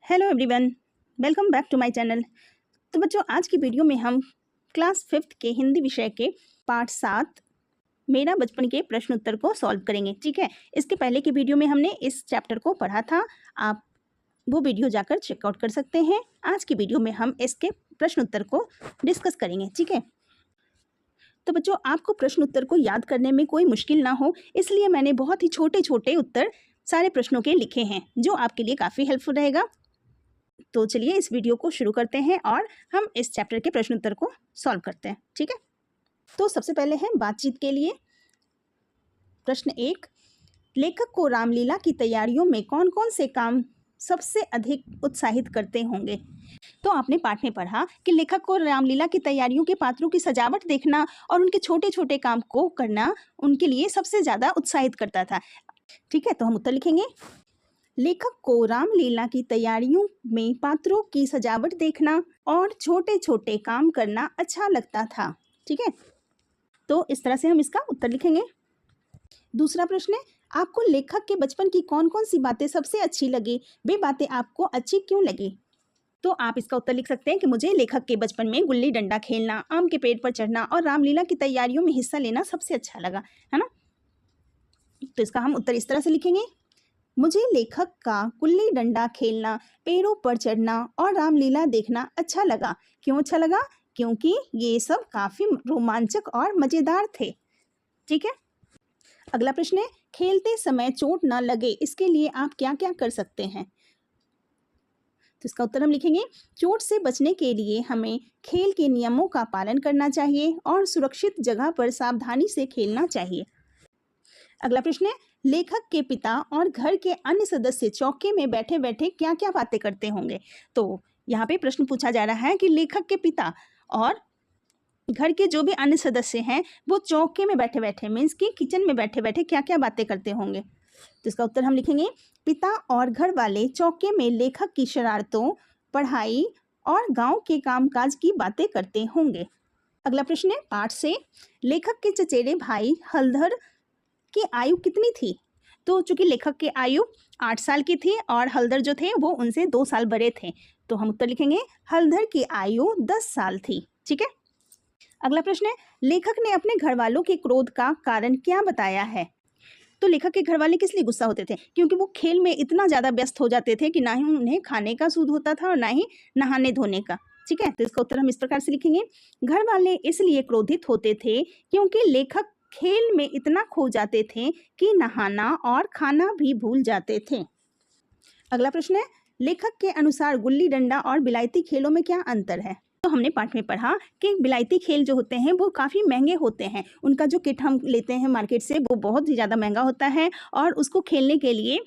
Hello everyone, welcome back to my channel. तो बच्चों, आज की वीडियो में हम क्लास 5th के हिंदी विषय के पार्ट 7 मेरा बचपन के प्रश्न उत्तर को सॉल्व करेंगे। ठीक है, इसके पहले की वीडियो में हमने इस चैप्टर को पढ़ा था, आप वो वीडियो जाकर चेकआउट कर सकते हैं। आज की वीडियो में हम इसके प्रश्न उत्तर को डिस्कस करेंगे। ठीक है, तो बच्चों, आपको प्रश्न उत्तर को याद करने में कोई मुश्किल ना हो, इसलिए मैंने बहुत ही छोटे छोटे उत्तर सारे प्रश्नों के लिखे हैं, जो आपके लिए काफ़ी हेल्पफुल रहेगा। तो चलिए इस वीडियो को शुरू करते हैं और हम इस चैप्टर के प्रश्न उत्तर को सॉल्व करते हैं। ठीक है, तो सबसे पहले है बातचीत के लिए प्रश्न 1। लेखक को रामलीला की तैयारियों में कौन कौन से काम सबसे अधिक उत्साहित करते होंगे? तो आपने पाठ में पढ़ा कि लेखक को रामलीला की तैयारियों के पात्रों की सजावट देखना और उनके छोटे छोटे काम को करना उनके लिए सबसे ज़्यादा उत्साहित करता था। ठीक है, तो हम उत्तर लिखेंगे। लेखक को रामलीला की तैयारियों में पात्रों की सजावट देखना और छोटे छोटे काम करना अच्छा लगता था। ठीक है, तो इस तरह से हम इसका उत्तर लिखेंगे। दूसरा प्रश्न है, आपको लेखक के बचपन की कौन कौन सी बातें सबसे अच्छी लगी? वे बातें आपको अच्छी क्यों लगी? तो आप इसका उत्तर लिख सकते हैं कि मुझे लेखक के बचपन में गुल्ली डंडा खेलना, आम के पेड़ पर चढ़ना और रामलीला की तैयारियों में हिस्सा लेना सबसे अच्छा लगा, है ना। तो इसका हम उत्तर इस तरह से लिखेंगे। मुझे लेखक का गुल्ली डंडा खेलना, पेड़ों पर चढ़ना और रामलीला देखना अच्छा लगा। क्यों अच्छा लगा? क्योंकि ये सब काफ़ी रोमांचक और मज़ेदार थे। ठीक है, अगला प्रश्न है, खेलते समय चोट ना लगे इसके लिए आप क्या क्या कर सकते हैं? तो इसका उत्तर हम लिखेंगे, चोट से बचने के लिए हमें खेल के नियमों का पालन करना चाहिए और सुरक्षित जगह पर सावधानी से खेलना चाहिए। अगला प्रश्न है, लेखक के पिता और घर के अन्य सदस्य चौके में बैठे बैठे क्या क्या बातें करते होंगे? तो यहाँ पे प्रश्न पूछा जा रहा है कि लेखक के पिता और घर के जो भी अन्य सदस्य हैं वो चौके में बैठे बैठे मीन्स कि किचन में बैठे बैठे क्या क्या बातें करते होंगे? तो इसका उत्तर हम लिखेंगे, पिता और घर वाले चौके में लेखक की शरारतों, पढ़ाई और गांव के कामकाज की बातें करते होंगे। अगला प्रश्न है पाठ से, लेखक के चचेरे भाई हलधर की आयु कितनी थी? तो चूंकि लेखक की आयु 8 साल की थी और हलधर जो थे वो उनसे 2 साल बड़े थे, तो हम उत्तर लिखेंगे हलधर की आयु 10 साल थी। ठीक है, अगला प्रश्न है, लेखक ने अपने घर वालों के क्रोध का कारण क्या बताया है? तो लेखक के घर वाले किस लिए गुस्सा होते थे? क्योंकि वो खेल में इतना ज़्यादा व्यस्त हो जाते थे कि ना ही उन्हें खाने का सूद होता था और ना ही नहाने धोने का। ठीक है, तो इसका उत्तर हम इस प्रकार से लिखेंगे, घर वाले इसलिए क्रोधित होते थे क्योंकि लेखक खेल में इतना खो जाते थे कि नहाना और खाना भी भूल जाते थे। अगला प्रश्न है, लेखक के अनुसार गुल्ली डंडा और बिलायती खेलों में क्या अंतर है? तो हमने पाठ में पढ़ा कि बिलायती खेल जो होते हैं वो काफ़ी महंगे होते हैं, उनका जो किट हम लेते हैं मार्केट से वो बहुत ही ज़्यादा महंगा होता है और उसको खेलने के लिए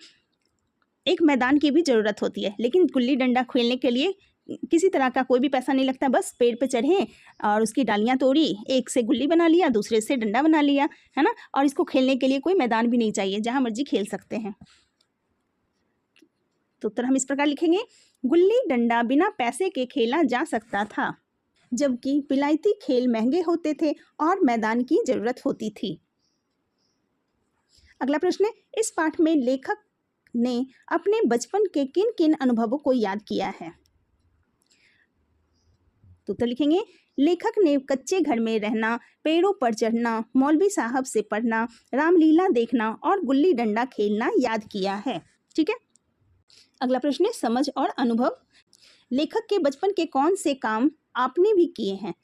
एक मैदान की भी ज़रूरत होती है। लेकिन गुल्ली डंडा खेलने के लिए किसी तरह का कोई भी पैसा नहीं लगता, बस पेड़ पे चढ़े और उसकी डालियाँ तोड़ी, एक से गुल्ली बना लिया, दूसरे से डंडा बना लिया, है ना। और इसको खेलने के लिए कोई मैदान भी नहीं चाहिए, जहाँ मर्जी खेल सकते हैं। तो उत्तर हम इस प्रकार लिखेंगे, गुल्ली डंडा बिना पैसे के खेला जा सकता था, जबकि बिलायती खेल महंगे होते थे और मैदान की ज़रूरत होती थी। अगला प्रश्न है, इस पाठ में लेखक ने अपने बचपन के किन किन अनुभवों को याद किया है? तो लिखेंगे, लेखक ने कच्चे घर में रहना, पेड़ों पर चढ़ना, मौलवी साहब से पढ़ना, रामलीला देखना और गुल्ली डंडा खेलना याद किया है। ठीक है, अगला प्रश्न है, समझ और अनुभव। लेखक के बचपन के कौन से काम आपने भी किए हैं?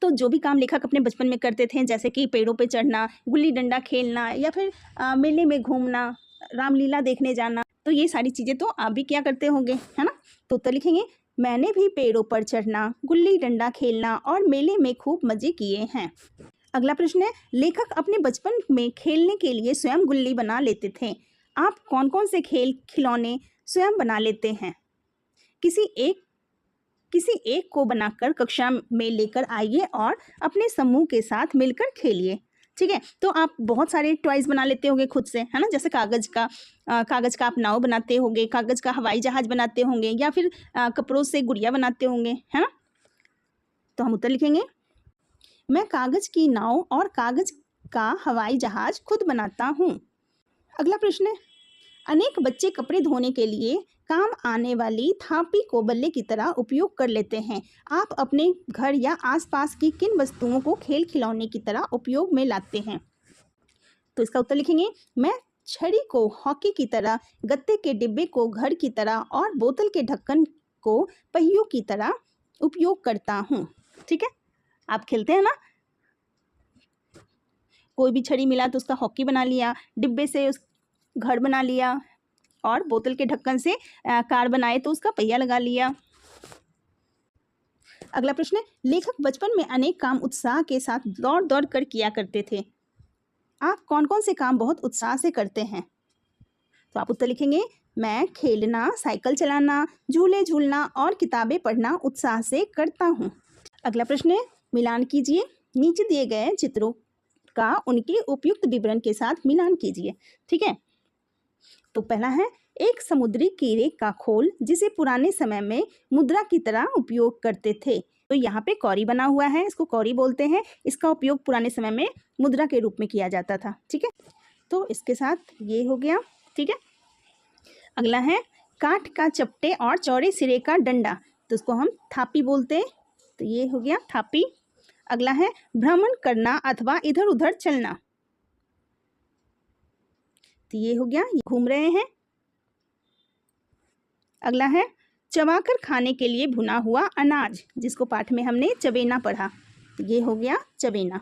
तो जो भी काम लेखक अपने बचपन में करते थे, जैसे कि पेड़ों पे चढ़ना, गुल्ली डंडा खेलना या फिर मेले में घूमना, रामलीला देखने जाना, तो ये सारी चीज़ें तो आप भी क्या करते होंगे, है ना। तो उत्तर लिखेंगे, मैंने भी पेड़ों पर चढ़ना, गुल्ली डंडा खेलना और मेले में खूब मज़े किए हैं। अगला प्रश्न है, लेखक अपने बचपन में खेलने के लिए स्वयं गुल्ली बना लेते थे। आप कौन कौन से खेल खिलौने स्वयं बना लेते हैं? किसी एक को बनाकर कक्षा में लेकर आइए और अपने समूह के साथ मिलकर खेलिए। ठीक है, तो आप बहुत सारे टॉयज़ बना लेते होंगे खुद से, है ना। जैसे कागज़ का आप नाव बनाते होंगे, कागज़ का हवाई जहाज़ बनाते होंगे या फिर कपड़ों से गुड़िया बनाते होंगे, है ना। तो हम उत्तर लिखेंगे, मैं कागज़ की नाव और कागज़ का हवाई जहाज़ खुद बनाता हूँ। अगला प्रश्न है, अनेक बच्चे कपड़े धोने के लिए काम आने वाली थापी को बल्ले की तरह उपयोग कर लेते हैं। आप अपने घर या आसपास की किन वस्तुओं को खेल खिलौने की तरह उपयोग में लाते हैं? तो इसका उत्तर लिखेंगे, मैं छड़ी को हॉकी की तरह, गत्ते के डिब्बे को घर की तरह और बोतल के ढक्कन को पहियों की तरह उपयोग करता हूँ। ठीक है, आप खेलते हैं ना, कोई भी छड़ी मिला तो उसका हॉकी बना लिया, डिब्बे से उस घर बना लिया और बोतल के ढक्कन से कार बनाए तो उसका पहिया लगा लिया। अगला प्रश्न है, लेखक बचपन में अनेक काम उत्साह के साथ दौड़ दौड़ कर किया करते थे। आप कौन कौन से काम बहुत उत्साह से करते हैं? तो आप उत्तर लिखेंगे, मैं खेलना, साइकिल चलाना, झूले झूलना और किताबें पढ़ना उत्साह से करता हूँ। अगला प्रश्न है, मिलान कीजिए, नीचे दिए गए चित्रों का उनके उपयुक्त विवरण के साथ मिलान कीजिए। ठीक है, तो पहला है, एक समुद्री कीड़े का खोल जिसे पुराने समय में मुद्रा की तरह उपयोग करते थे। तो यहाँ पे कौड़ी बना हुआ है, इसको कौड़ी बोलते हैं। इसका उपयोग पुराने समय में मुद्रा के रूप में किया जाता था। ठीक है, तो इसके साथ ये हो गया। ठीक है, अगला है, काठ का चपटे और चौड़े सिरे का डंडा, तो उसको हम थापी बोलते हैं। तो ये हो गया थापी। अगला है, भ्रमण करना अथवा इधर उधर चलना, तो ये हो गया, ये घूम रहे हैं। अगला है, चबाकर खाने के लिए भुना हुआ अनाज, जिसको पाठ में हमने चबेना पढ़ा, तो ये हो गया चबेना।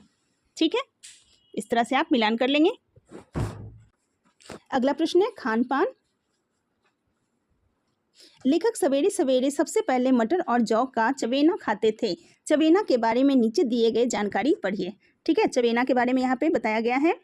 ठीक है, इस तरह से आप मिलान कर लेंगे। अगला प्रश्न है, खान पान। लेखक सवेरे सवेरे सबसे पहले मटर और जौ का चबेना खाते थे। चबेना के बारे में नीचे दिए गए जानकारी पढ़िए। ठीक है, चबेना के बारे में यहाँ पे बताया गया है,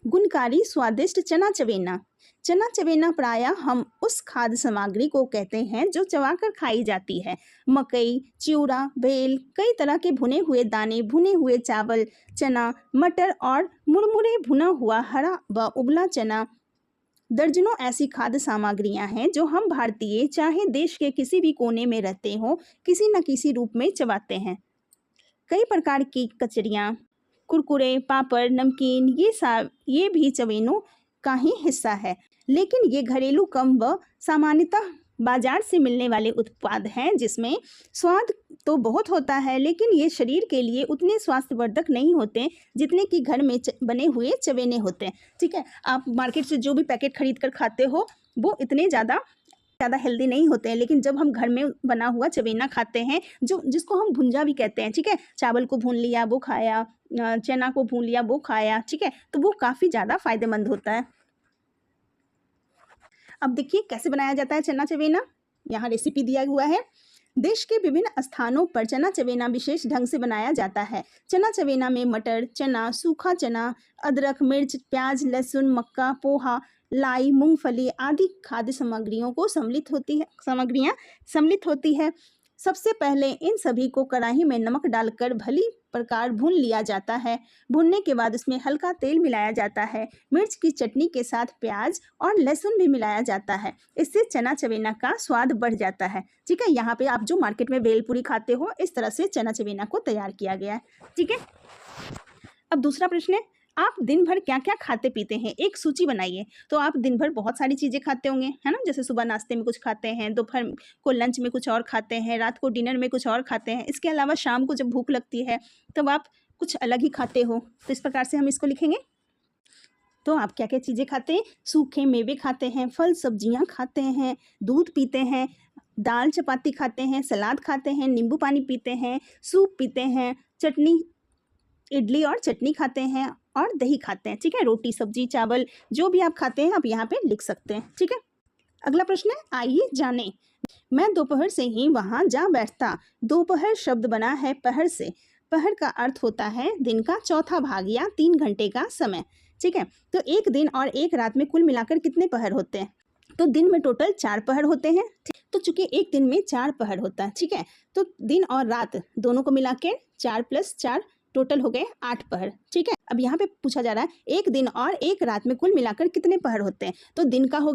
गुणकारी स्वादिष्ट चना चबेना। चना चबेना प्रायः हम उस खाद्य सामग्री को कहते हैं जो चबाकर खाई जाती है। मकई, चिवड़ा, बेल, कई तरह के भुने हुए दाने, भुने हुए चावल, चना, मटर और मुरमुरे, भुना हुआ हरा व उबला चना, दर्जनों ऐसी खाद्य सामग्रियां हैं जो हम भारतीय चाहे देश के किसी भी कोने में रहते हो किसी न किसी रूप में चबाते हैं। कई प्रकार की कचरियाँ, कुरकुरे, पापड़, नमकीन, ये भी चबेनों का ही हिस्सा है। लेकिन ये घरेलू कम व सामान्यतः बाजार से मिलने वाले उत्पाद हैं जिसमें स्वाद तो बहुत होता है, लेकिन ये शरीर के लिए उतने स्वास्थ्यवर्धक नहीं होते जितने कि घर में बने हुए चबेने होते हैं। ठीक है, आप मार्केट से जो भी पैकेट खरीद कर खाते हो वो इतने ज़्यादा हेल्दी नहीं होते हैं, लेकिन जब हम घर में बना हुआ चबेना खाते हैं, जिसको हम भुंजा भी कहते हैं, ठीक है, चावल को भून लिया वो खाया, चना को भून लिया वो खाया, ठीक है, तो वो काफ़ी ज़्यादा फायदेमंद होता है। अब देखिए कैसे बनाया जाता है चना चबेना, यहाँ रेसिपी दिया हुआ है। देश के विभिन्न स्थानों पर चना चबेना विशेष ढंग से बनाया जाता है। चना चबेना में मटर, चना, सूखा चना, अदरक, मिर्च, प्याज, लहसुन, मक्का, पोहा, लाई, मूंगफली आदि खाद्य सामग्रियां सम्मिलित होती है। सबसे पहले इन सभी को कढ़ाई में नमक डालकर भली प्रकार भून लिया जाता है। भूनने के बाद उसमें हल्का तेल मिलाया जाता है। मिर्च की चटनी के साथ प्याज और लहसुन भी मिलाया जाता है। इससे चना चबेना का स्वाद बढ़ जाता है। ठीक है, यहाँ पे आप जो मार्केट में भेलपूरी खाते हो, इस तरह से चना चबेना को तैयार किया गया है। ठीक है, अब दूसरा प्रश्न है, आप दिन भर क्या क्या खाते पीते हैं, एक सूची बनाइए। तो आप दिन भर बहुत सारी चीज़ें खाते होंगे, है ना, जैसे सुबह नाश्ते में कुछ खाते हैं, दोपहर को लंच में कुछ और खाते हैं, रात को डिनर में कुछ और खाते हैं, इसके अलावा शाम को जब भूख लगती है तब आप कुछ अलग ही खाते हो। तो इस प्रकार से हम इसको लिखेंगे। तो आप क्या क्या चीज़ें खाते हैं, सूखे मेवे खाते हैं, फल सब्जियाँ खाते हैं, दूध पीते हैं, दाल चपाती खाते हैं, सलाद खाते हैं, नींबू पानी पीते हैं, सूप पीते हैं, चटनी, इडली और चटनी खाते हैं और दही खाते हैं। ठीक है, रोटी, सब्जी, चावल जो भी आप खाते हैं आप यहाँ पे लिख सकते हैं। ठीक है, अगला प्रश्न है, आइए जाने। मैं दोपहर से ही वहाँ जा बैठता। दोपहर शब्द बना है पहर से। पहर का अर्थ होता है दिन का चौथा भाग या 3 घंटे का समय। ठीक है, तो एक दिन और एक रात में कुल मिलाकर कितने पहर होते हैं? तो दिन में टोटल 4 पहर होते हैं। तो चूंकि एक दिन में 4 पहर होता है, ठीक है, तो दिन और रात दोनों को मिला के 4 + 4 टोटल हो गए 8 पहर। ठीक है, अब यहाँ पे पूछा जा रहा है एक दिन और एक रात में कुल मिलाकर कितने पहर होते हैं? तो दिन का हो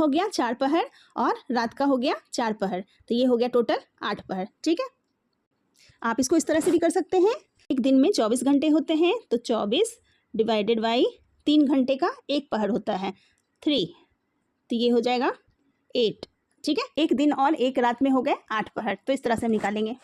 गया 4 पहर और रात का हो गया 4 पहर, तो ये हो गया टोटल 8 पहर। ठीक है, आप इसको इस तरह से भी कर सकते हैं, एक दिन में 24 घंटे होते हैं तो 24 / 3 घंटे का एक पहर होता है, 3 तो ये हो जाएगा 8। ठीक है, एक दिन और एक रात में हो गए 8 पहर। तो इस तरह से हम निकालेंगे।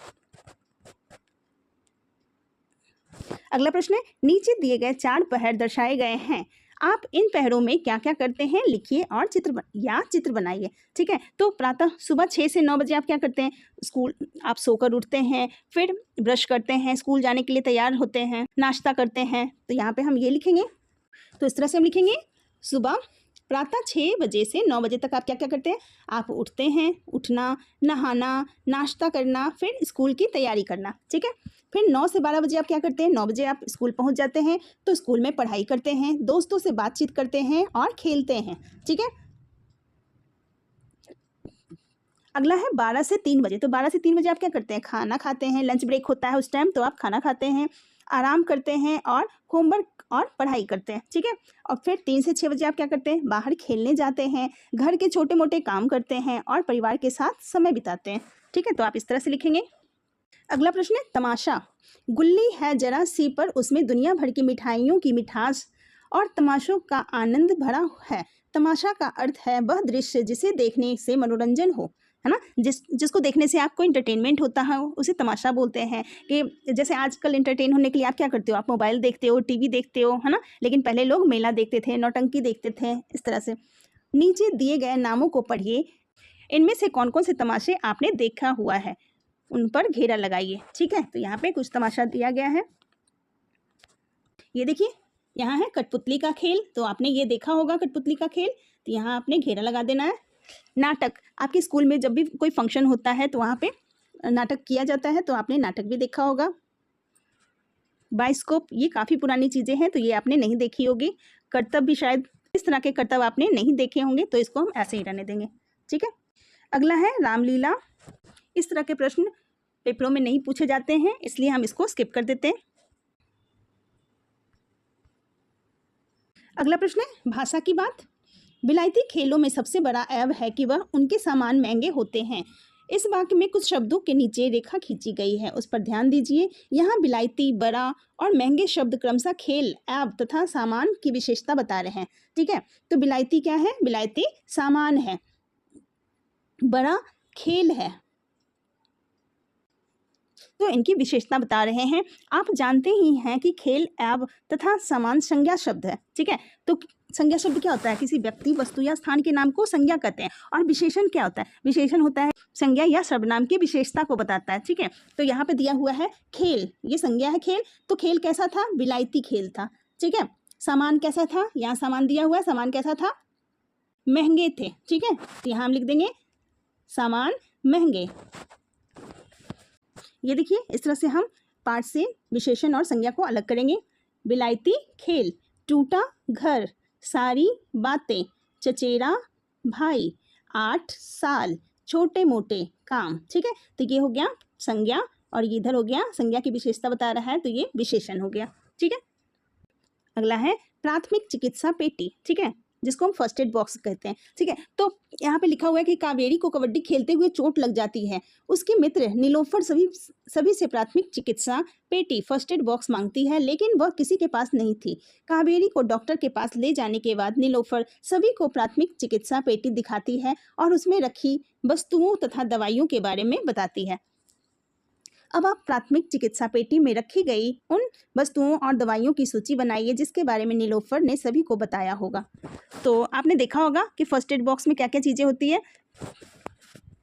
अगला प्रश्न है, नीचे दिए गए 4 पहर दर्शाए गए हैं, आप इन पहरों में क्या क्या करते हैं लिखिए और चित्र बनाइए। ठीक है, तो प्रातः सुबह 6 से 9 बजे आप क्या करते हैं, स्कूल आप सोकर उठते हैं, फिर ब्रश करते हैं, स्कूल जाने के लिए तैयार होते हैं, नाश्ता करते हैं। तो यहाँ पे हम ये लिखेंगे। तो इस तरह से हम लिखेंगे, सुबह प्रातः 6 बजे से 9 बजे तक आप क्या क्या करते हैं, आप उठते हैं, उठना, नहाना, नाश्ता करना, फिर स्कूल की तैयारी करना। ठीक है, फिर 9 से 12 बजे आप क्या करते हैं, 9 बजे आप स्कूल पहुंच जाते हैं, तो स्कूल में पढ़ाई करते हैं, दोस्तों से बातचीत करते हैं और खेलते हैं। ठीक है, अगला है 12 से 3 बजे। तो 12 से 3 बजे आप क्या करते हैं, खाना खाते हैं, लंच ब्रेक होता है उस टाइम, तो आप खाना खाते हैं, आराम करते हैं और होमवर्क और पढ़ाई करते हैं। ठीक है, और फिर 3 से 6 बजे आप क्या करते हैं, बाहर खेलने जाते हैं, घर के छोटे मोटे काम करते हैं और परिवार के साथ समय बिताते हैं। ठीक है, तो आप इस तरह से लिखेंगे। अगला प्रश्न है, तमाशा। गुल्ली है जरा सी पर उसमें दुनिया भर की मिठाइयों की मिठास और तमाशों का आनंद भरा है। तमाशा का अर्थ है वह दृश्य जिसे देखने से मनोरंजन हो, है ना, जिसको देखने से आपको इंटरटेनमेंट होता है, उसे तमाशा बोलते हैं। कि जैसे आजकल इंटरटेन होने के लिए आप क्या करते हो, आप मोबाइल देखते हो, टीवी देखते हो, है ना, लेकिन पहले लोग मेला देखते थे, नौटंकी देखते थे। इस तरह से नीचे दिए गए नामों को पढ़िए, इनमें से कौन कौन से तमाशे आपने देखा हुआ है, उन पर घेरा लगाइए। ठीक है, तो यहाँ पे कुछ तमाशा दिया गया है। ये देखिए, यहाँ है कठपुतली का खेल, तो आपने ये देखा होगा कठपुतली का खेल, तो यहाँ आपने घेरा लगा देना है। नाटक, आपके स्कूल में जब भी कोई फंक्शन होता है तो वहाँ पे नाटक किया जाता है, तो आपने नाटक भी देखा होगा। बाइस्कोप, ये काफ़ी पुरानी चीज़ें हैं, तो ये आपने नहीं देखी होगी। करतब भी शायद इस तरह के करतब आपने नहीं देखे होंगे, तो इसको हम ऐसे ही रहने देंगे। ठीक है, अगला है रामलीला। इस तरह के प्रश्न पेपरों में नहीं पूछे जाते हैं, इसलिए हम इसको स्किप कर देते हैं। अगला प्रश्न है, भाषा की बात। विलायती खेलों में सबसे बड़ा ऐब है कि वह उनके सामान महंगे होते हैं। इस वाक्य में कुछ शब्दों के नीचे रेखा खींची गई है, उस पर ध्यान दीजिए। यहाँ विलायती, बड़ा और महंगे शब्द क्रमशः खेल, ऐब तथा सामान की विशेषता बता रहे हैं। ठीक है, तो विलायती क्या है, विलायती सामान है, बड़ा खेल है, तो इनकी विशेषता बता रहे हैं। आप जानते ही हैं कि खेल, ऐब तथा सामान संज्ञा शब्द है। ठीक है, तो संज्ञा शब्द क्या होता है, किसी व्यक्ति, वस्तु या स्थान के नाम को संज्ञा कहते हैं। और विशेषण क्या होता है, विशेषण होता है संज्ञा या सर्वनाम की विशेषता को बताता है। ठीक है, तो यहाँ पे दिया हुआ है खेल, ये संज्ञा है खेल, तो खेल कैसा था, विलायती खेल था। ठीक है, सामान कैसा था, यहाँ सामान दिया हुआ है, सामान कैसा था, महंगे थे। ठीक है, तो यहाँ हम लिख देंगे सामान महंगे। ये देखिए, इस तरह से हम पाठ से विशेषण और संज्ञा को अलग करेंगे। विलायती खेल, टूटा घर, सारी बातें, चचेरा भाई, 8 साल, छोटे मोटे काम। ठीक है, तो ये हो गया संज्ञा, और ये इधर हो गया संज्ञा की विशेषता बता रहा है, तो ये विशेषण हो गया। ठीक है, अगला है प्राथमिक चिकित्सा पेटी। ठीक है, जिसको हम फर्स्ट एड बॉक्स कहते हैं। ठीक है, तो यहाँ पे लिखा हुआ है कि कावेरी को कबड्डी खेलते हुए चोट लग जाती है, उसके मित्र नीलोफर सभी से प्राथमिक चिकित्सा पेटी, फर्स्ट एड बॉक्स मांगती है, लेकिन वह किसी के पास नहीं थी। कावेरी को डॉक्टर के पास ले जाने के बाद नीलोफर सभी को प्राथमिक चिकित्सा पेटी दिखाती है और उसमें रखी वस्तुओं तथा दवाइयों के बारे में बताती है। अब आप प्राथमिक चिकित्सा पेटी में रखी गई उन वस्तुओं और दवाइयों की सूची बनाइए जिसके बारे में नीलोफर ने सभी को बताया होगा। तो आपने देखा होगा कि फर्स्ट एड बॉक्स में क्या क्या चीज़ें होती है,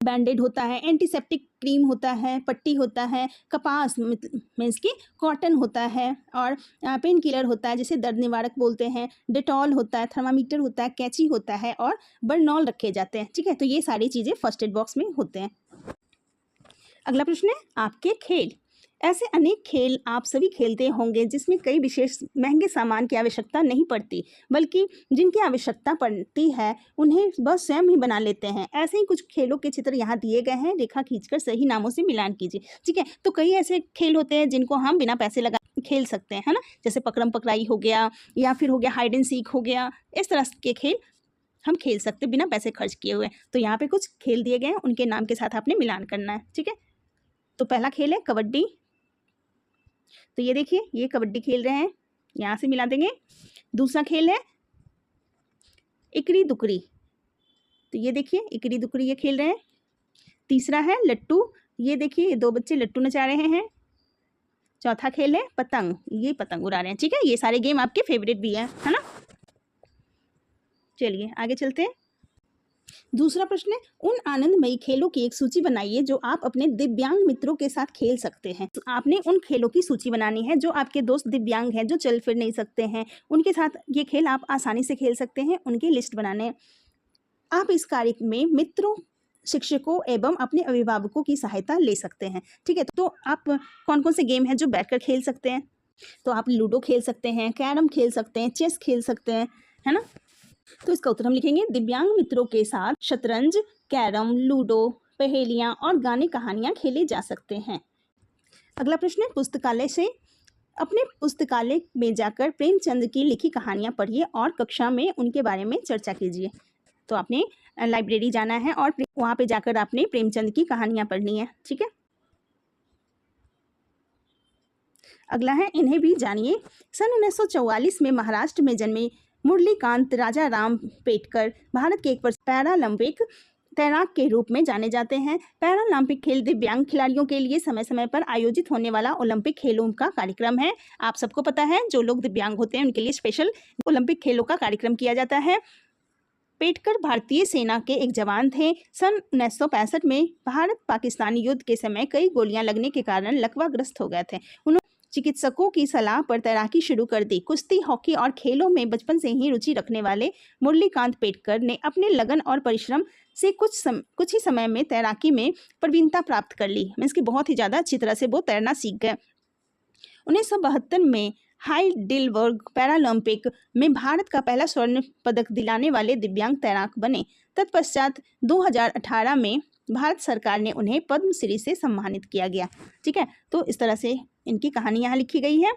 बैंडेड होता है, एंटीसेप्टिक क्रीम होता है, पट्टी होता है, कपास मीन्स की कॉटन होता है, और पेन किलर होता है जिसे दर्द निवारक बोलते हैं, डेटॉल होता है, थर्मामीटर होता है, कैंची होता है और बर्नॉल रखे जाते हैं। ठीक है, तो ये सारी चीज़ें फर्स्ट एड बॉक्स में होते हैं। अगला प्रश्न है आपके खेल। ऐसे अनेक खेल आप सभी खेलते होंगे जिसमें कई विशेष महंगे सामान की आवश्यकता नहीं पड़ती, बल्कि जिनकी आवश्यकता पड़ती है उन्हें वह स्वयं ही बना लेते हैं। ऐसे ही कुछ खेलों के चित्र यहाँ दिए गए हैं, रेखा खींचकर सही नामों से मिलान कीजिए। ठीक है, तो कई ऐसे खेल होते हैं जिनको हम बिना पैसे लगा खेल सकते हैं, है ना, जैसे पकड़म पकड़ाई हो गया, या फिर हो गया हाइड एंड सीक हो गया। इस तरह के खेल हम खेल सकते बिना पैसे खर्च किए हुए। तो यहाँ पे कुछ खेल दिए गए हैं, उनके नाम के साथ आपने मिलान करना है। ठीक है, तो पहला खेल है कबड्डी। तो ये देखिए, ये कबड्डी खेल रहे हैं, यहाँ से मिला देंगे। दूसरा खेल है इकरी दुकरी, तो ये देखिए इकड़ी दुकड़ी ये खेल रहे हैं। तीसरा है लट्टू, ये देखिए ये 2 बच्चे लट्टू नचा रहे हैं। चौथा खेल है पतंग, ये पतंग उड़ा रहे हैं। ठीक है, ये सारे गेम आपके फेवरेट भी है ना। चलिए आगे चलते हैं। दूसरा प्रश्न है, उन आनंदमयी खेलों की एक सूची बनाइए जो आप अपने दिव्यांग मित्रों के साथ खेल सकते हैं। तो आपने उन खेलों की सूची बनानी है जो आपके दोस्त दिव्यांग हैं, जो चल फिर नहीं सकते हैं, उनके साथ ये खेल आप आसानी से खेल सकते हैं, उनकी लिस्ट बनाने। आप इस कार्य में मित्रों, शिक्षकों एवं अपने अभिभावकों की सहायता ले सकते हैं। ठीक है, तो आप कौन कौन से गेम हैं जो बैठकर खेल सकते हैं? तो आप लूडो खेल सकते हैं, कैरम खेल सकते हैं, चेस खेल सकते हैं, है ना। तो इसका उत्तर हम लिखेंगे दिव्यांग मित्रों के साथ शतरंज, कैरम, लूडो, पहेलियां और गाने कहानियां खेले जा सकते हैं। अगला प्रश्न है, पुस्तकालय से अपने पुस्तकालय में जाकर प्रेमचंद की लिखी कहानियां पढ़िए और कक्षा में उनके बारे में चर्चा कीजिए। तो आपने लाइब्रेरी जाना है और वहाँ पे जाकर आपने प्रेमचंद की कहानियां पढ़नी है। ठीक है, अगला है, इन्हें भी जानिए। सन 1944 में महाराष्ट्र में जन्मे मुरलीकांत राजाराम पेटकर भारत के एक पैरालंपिक तैराक के रूप में जाने जाते हैं। पैरालंपिक खेल दिव्यांग खिलाड़ियों के लिए समय समय पर आयोजित होने वाला ओलंपिक खेलों का कार्यक्रम है। आप सबको पता है, जो लोग दिव्यांग होते हैं उनके लिए स्पेशल ओलंपिक खेलों का कार्यक्रम किया जाता है। पेटकर भारतीय सेना के एक जवान थे। सन 1965 में भारत पाकिस्तान युद्ध के समय कई गोलियां लगने के कारण लकवाग्रस्त हो गए थे। उन्होंने चिकित्सकों की सलाह पर तैराकी शुरू कर दी। कुश्ती, हॉकी और खेलों में बचपन से ही रुचि रखने वाले मुरलीकांत पेटकर ने अपने लगन और परिश्रम से कुछ ही समय में तैराकी में प्रवीणता प्राप्त कर ली। मीन्स कि बहुत ही ज़्यादा अच्छी तरह से वो तैरना सीख गए। 1972 में हाइडेलबर्ग पैरालंपिक में भारत का पहला स्वर्ण पदक दिलाने वाले दिव्यांग तैराक बने। तत्पश्चात 2018 में भारत सरकार ने उन्हें पद्मश्री से सम्मानित किया गया। ठीक है, तो इस तरह से इनकी कहानी यहाँ लिखी गई है।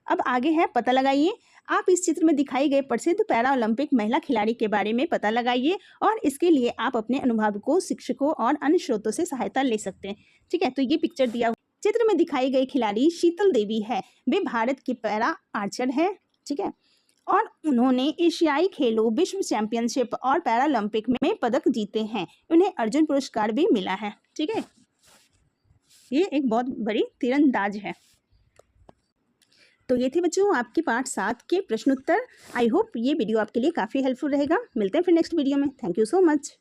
अब आगे है, पता लगाइए। आप इस चित्र में दिखाई गए प्रसिद्ध पैरा ओलंपिक महिला खिलाड़ी के बारे में पता लगाइए और इसके लिए आप अपने अनुभवकों, शिक्षकों और अन्य स्रोतों से सहायता ले सकते हैं। ठीक है, तो ये पिक्चर दिया चित्र में दिखाई गई खिलाड़ी शीतल देवी है। वे भारत की पैरा आर्चर है। ठीक है, और उन्होंने एशियाई खेलों, विश्व चैंपियनशिप और पैरालंपिक में पदक जीते हैं। उन्हें अर्जुन पुरस्कार भी मिला है। ठीक है, ये एक बहुत बड़ी तीरंदाज है। तो ये थे बच्चों आपके पाठ 7 के प्रश्नोत्तर। आई होप ये वीडियो आपके लिए काफ़ी हेल्पफुल रहेगा। मिलते हैं फिर नेक्स्ट वीडियो में। Thank you so much.